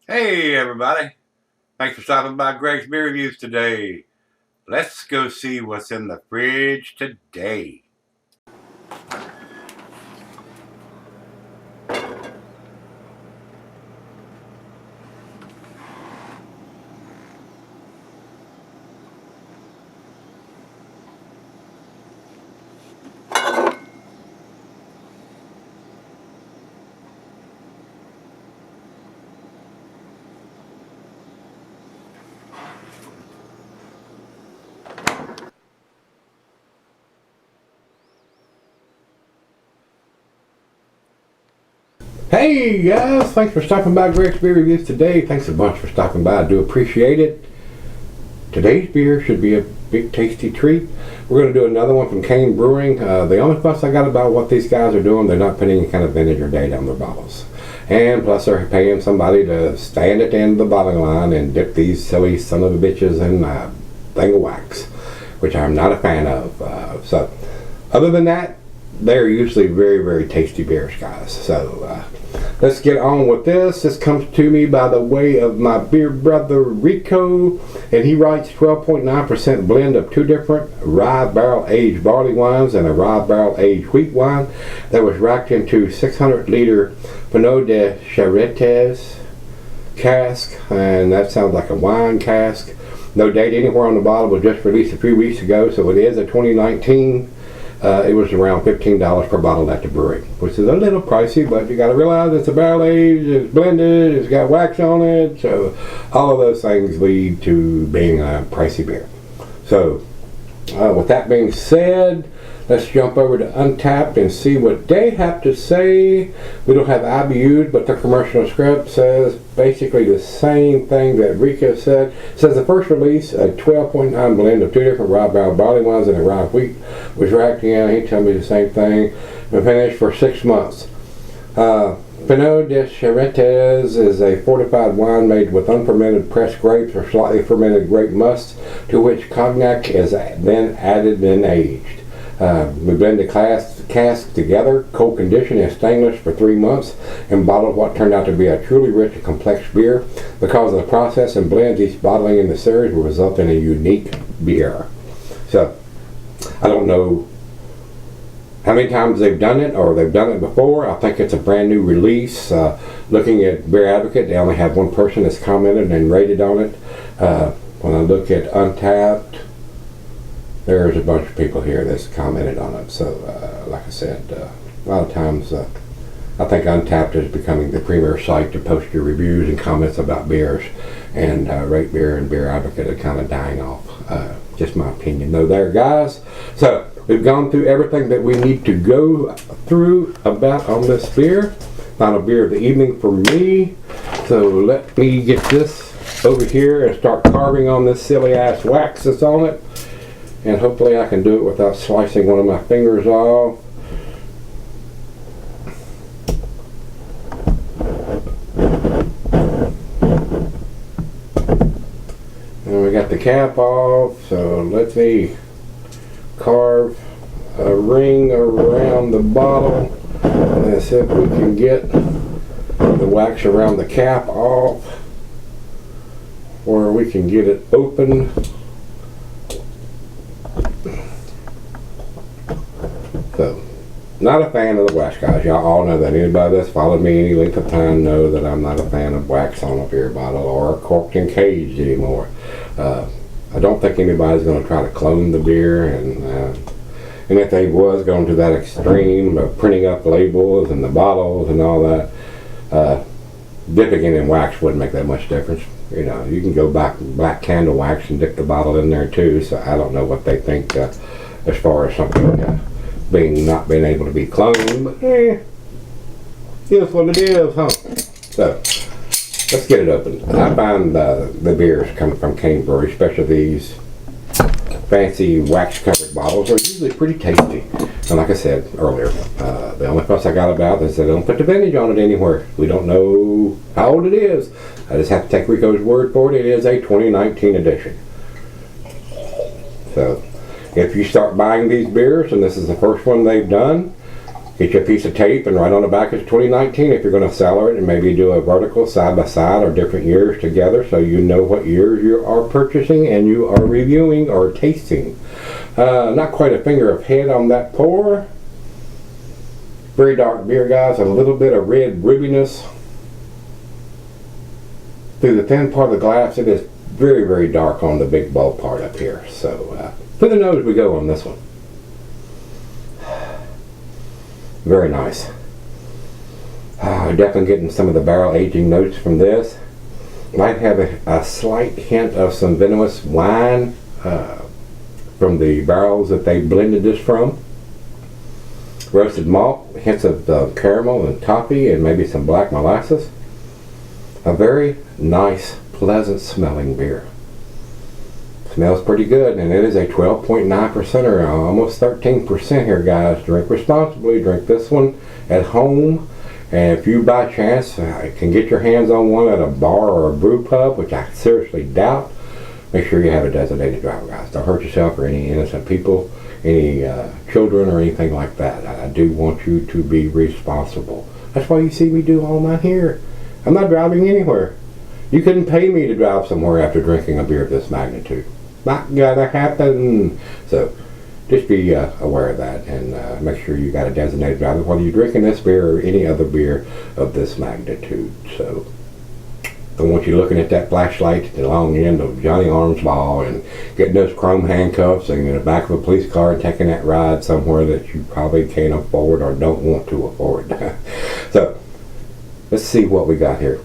Hey everybody, thanks for stopping by Gregsbeerreviews today. Let's go see what's in the fridge today. Hey guys, thanks for stopping by Gregsbeerreviews today. Thanks a bunch for stopping by. I do appreciate it. Today's beer should be a big tasty treat. We're going to do another one from Kane Brewing. The only fuss I got about what these guys are doing, they're not putting any kind of vintage or date on their bottles. And plus they're paying somebody to stand at the end of the bottling line and dip these silly son of a bitches in a thing of wax, which I'm not a fan of. So other than that, they're usually very, very tasty beers, guys. So let's get on with this. This comes to me by the way of my beer brother Rico, and he writes 12.9% blend of two different rye barrel aged barley wines and a rye barrel aged wheat wine that was racked into 600-liter Pinot de Charrettes cask, and that sounds like a wine cask. No date anywhere on the bottle, was just released a few weeks ago, so it is a 2019. It was around $15 per bottle at the brewery, which is a little pricey, but you got to realize it's a barrel aged, it's blended, it's got wax on it, so all of those things lead to being a pricey beer. So, with that being said, let's jump over to Untapped and see what they have to say. We don't have IBUs, but their commercial script says basically the same thing that Rico said. It says the first release, a 12.9 blend of two different rye barrel barley wines and a rye wheat, was racked in. He told me the same thing. And finished for 6 months. Pinot de Charrettes is a fortified wine made with unfermented pressed grapes or slightly fermented grape musts, to which cognac is then added and aged. We blend the cask together, cold conditioned and stainless for 3 months, and bottled what turned out to be a truly rich and complex beer. Because of the process and blends, each bottling in the series will result in a unique beer. So, I don't know how many times they've done it, or they've done it before. I think it's a brand new release. Looking at Beer Advocate, they only have one person that's commented and rated on it. When I look at Untapped, there's a bunch of people here that's commented on it. So, like I said, a lot of times I think Untapped is becoming the premier site to post your reviews and comments about beers, and Rate Beer and Beer Advocate are kind of dying off. Just my opinion though there, guys. So, we've gone through everything that we need to go through about on this beer. Final beer of the evening for me. So, let me get this over here and start carving on this silly ass wax that's on it. And hopefully I can do it without slicing one of my fingers off. And we got the cap off, so let me carve a ring around the bottle and see if we can get the wax around the cap off, or we can get it open. So, not a fan of the wax, guys. Y'all all know that. Anybody that's followed me any length of time know that I'm not a fan of wax on a beer bottle or corked and caged anymore. I don't think anybody's going to try to clone the beer, and if they was going to that extreme of printing up labels and the bottles and all that, dipping it in wax wouldn't make that much difference. You know, you can go back black candle wax and dip the bottle in there too. So I don't know what they think as far as something not being able to be cloned, but here's what it is, huh? So let's get it open. I find the beers coming from Kane Brewing, especially these fancy wax covered bottles, are usually pretty tasty. And like I said earlier, the only fuss I got about is they don't put the vintage on it anywhere. We don't know how old it is. I just have to take Rico's word for it. It is a 2019 edition. So if you start buying these beers, and this is the first one they've done, Get you a piece of tape and write on the back it's 2019 if you're going to sell it, and maybe do a vertical side by side or different years together so you know what years you are purchasing and you are reviewing or tasting. Not quite a finger of head on that pour. Very dark beer, guys. A little bit of red rubbiness through the thin part of the glass. It is very, very dark on the big bold part up here. So to the nose we go on this one. Very nice. Definitely getting some of the barrel aging notes from this. Might have a slight hint of some venomous wine from the barrels that they blended this from. Roasted malt, hints of caramel and toffee, and maybe some black molasses. A very nice, pleasant smelling beer. Smells pretty good, and it is a 12.9% or almost 13% here, guys. Drink responsibly. Drink this one at home, and if you by chance can get your hands on one at a bar or a brew pub, which I seriously doubt, make sure you have a designated driver, guys. Don't hurt yourself or any innocent people, any children or anything like that. I do want you to be responsible. That's why you see me do all mine here. I'm not driving anywhere. You couldn't pay me to drive somewhere after drinking a beer of this magnitude. Not gonna happen. So just be aware of that, and make sure you got a designated driver whether you're drinking this beer or any other beer of this magnitude. So don't want you looking at that flashlight at the long end of Johnny Armsball and getting those chrome handcuffs and in the back of a police car and taking that ride somewhere that you probably can't afford or don't want to afford. So let's see what we got here.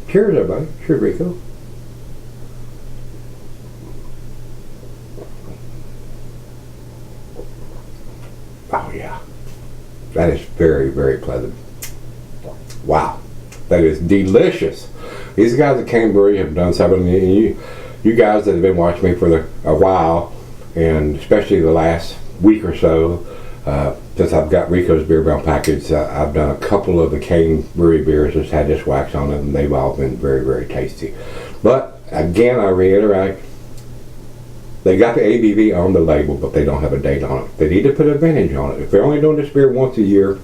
Cheers, everybody. Cheers, Rico. Oh yeah, that is very, very pleasant. Wow, that is delicious. These guys at Kane Brewing have done something. You guys that have been watching me for a while, and especially the last week or so, since I've got Rico's Beer Brown package, I've done a couple of the Kane Brewing beers that's had this wax on it, and they've all been very, very tasty. But again, I reiterate, they got the ABV on the label, but they don't have a date on it. They need to put a vintage on it. If they're only doing this beer once a year,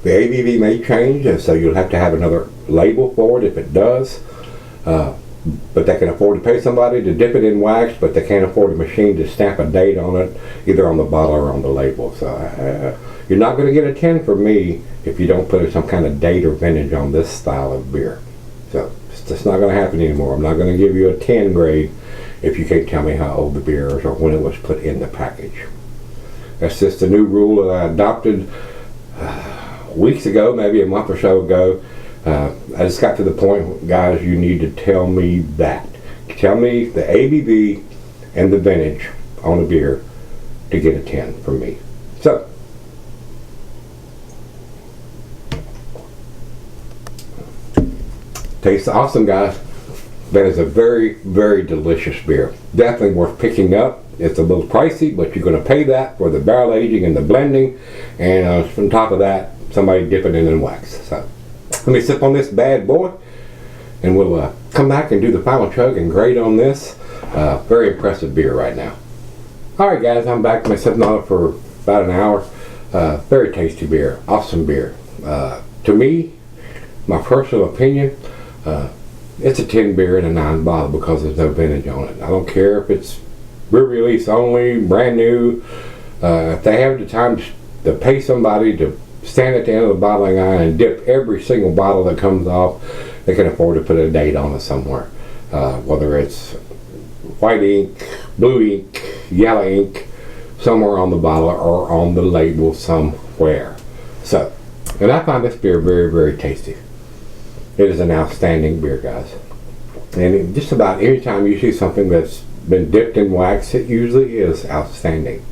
the ABV may change, and so you'll have to have another label for it if it does. But they can afford to pay somebody to dip it in wax, but they can't afford a machine to stamp a date on it, either on the bottle or on the label. So you're not going to get a 10 from me if you don't put some kind of date or vintage on this style of beer. So it's just not going to happen anymore. I'm not going to give you a 10 grade if you can't tell me how old the beer is or when it was put in the package. That's just a new rule that I adopted weeks ago, maybe a month or so ago. I just got to the point, guys, you need to tell me that. Tell me the ABV and the vintage on the beer to get a 10 from me. So, tastes awesome, guys. That is a very, very delicious beer. Definitely worth picking up. It's a little pricey, but you're going to pay that for the barrel aging and the blending. And on top of that, somebody dipping it in wax. So let me sip on this bad boy, and we'll come back and do the final chug and grade on this. Very impressive beer right now. Alright guys, I'm back. I've been sipping on it for about an hour. Very tasty beer. Awesome beer. To me, my personal opinion, it's a 10 beer in a 9 bottle because there's no vintage on it. I don't care if it's brew release only, brand new. If they have the time to pay somebody to stand at the end of the bottling line and dip every single bottle that comes off, they can afford to put a date on it somewhere. Whether it's white ink, blue ink, yellow ink, somewhere on the bottle or on the label somewhere. So, and I find this beer very, very tasty. It is an outstanding beer, guys. And just about any time you see something that's been dipped in wax, it usually is outstanding.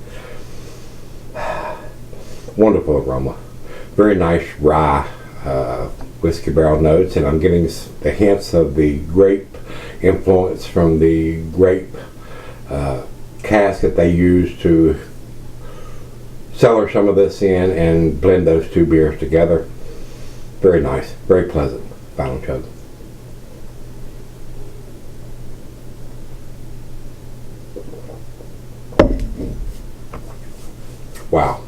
Wonderful aroma. Very nice rye whiskey barrel notes, and I'm getting the hints of the grape influence from the grape cask that they use to cellar some of this in and blend those two beers together. Very nice, very pleasant. Final chug. Wow.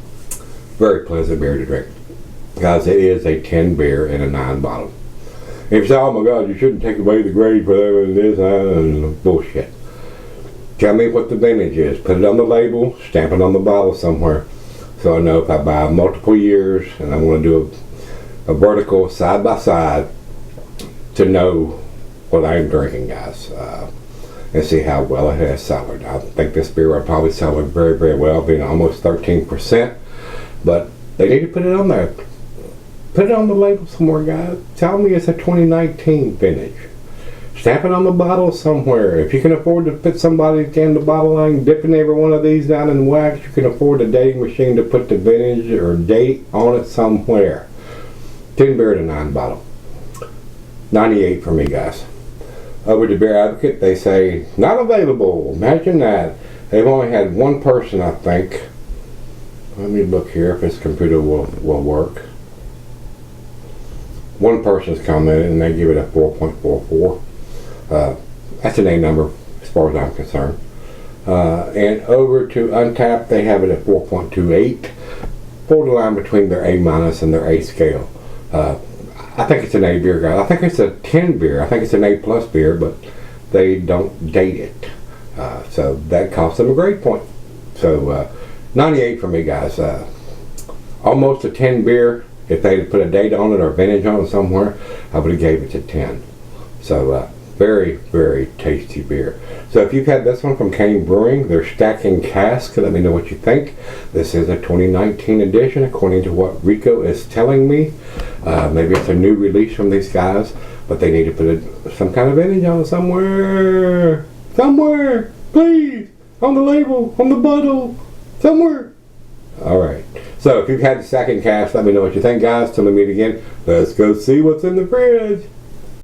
Very pleasant beer to drink. Guys, it is a 10 beer in a 9 bottle. If you say, oh my God, you shouldn't take away the grade for whatever it is, bullshit. Tell me what the vintage is. Put it on the label, stamp it on the bottle somewhere. So I know if I buy multiple years and I want to do a vertical side by side to know what I'm drinking, guys. And see how well it has cellared. I think this beer will probably sell it very, very well, being almost 13%. But they need to put it on there. Put it on the label somewhere, guys. Tell me it's a 2019 vintage. Stamp it on the bottle somewhere. If you can afford to put somebody in the bottle line dipping every one of these down in wax, you can afford a dating machine to put the vintage or date on it somewhere. 10 beer in a 9 bottle. 98 for me, guys. Over to Beer Advocate, they say, not available. Imagine that. They've only had one person, I think. Let me look here if this computer will work. One person's commented and they give it a 4.44. That's an A number as far as I'm concerned. And over to Untappd, they have it at 4.28. Borderline between their A minus and their A scale. I think it's an A beer, guys. I think it's a 10 beer. I think it's an A plus beer, but they don't date it. So that costs them a grade point. So 98 for me, guys. Almost a 10 beer. If they had put a date on it or vintage on it somewhere, I would have gave it to 10. So very, very tasty beer. So if you've had this one from Kane Brewing, they're stacking casks. Let me know what you think. This is a 2019 edition, according to what Rico is telling me. Maybe it's a new release from these guys, but they need to put some kind of vintage on it somewhere. Somewhere, please. On the label, on the bottle, somewhere. Alright, so if you've had the second cast, let me know what you think, guys. Till we meet again, let's go see what's in the fridge.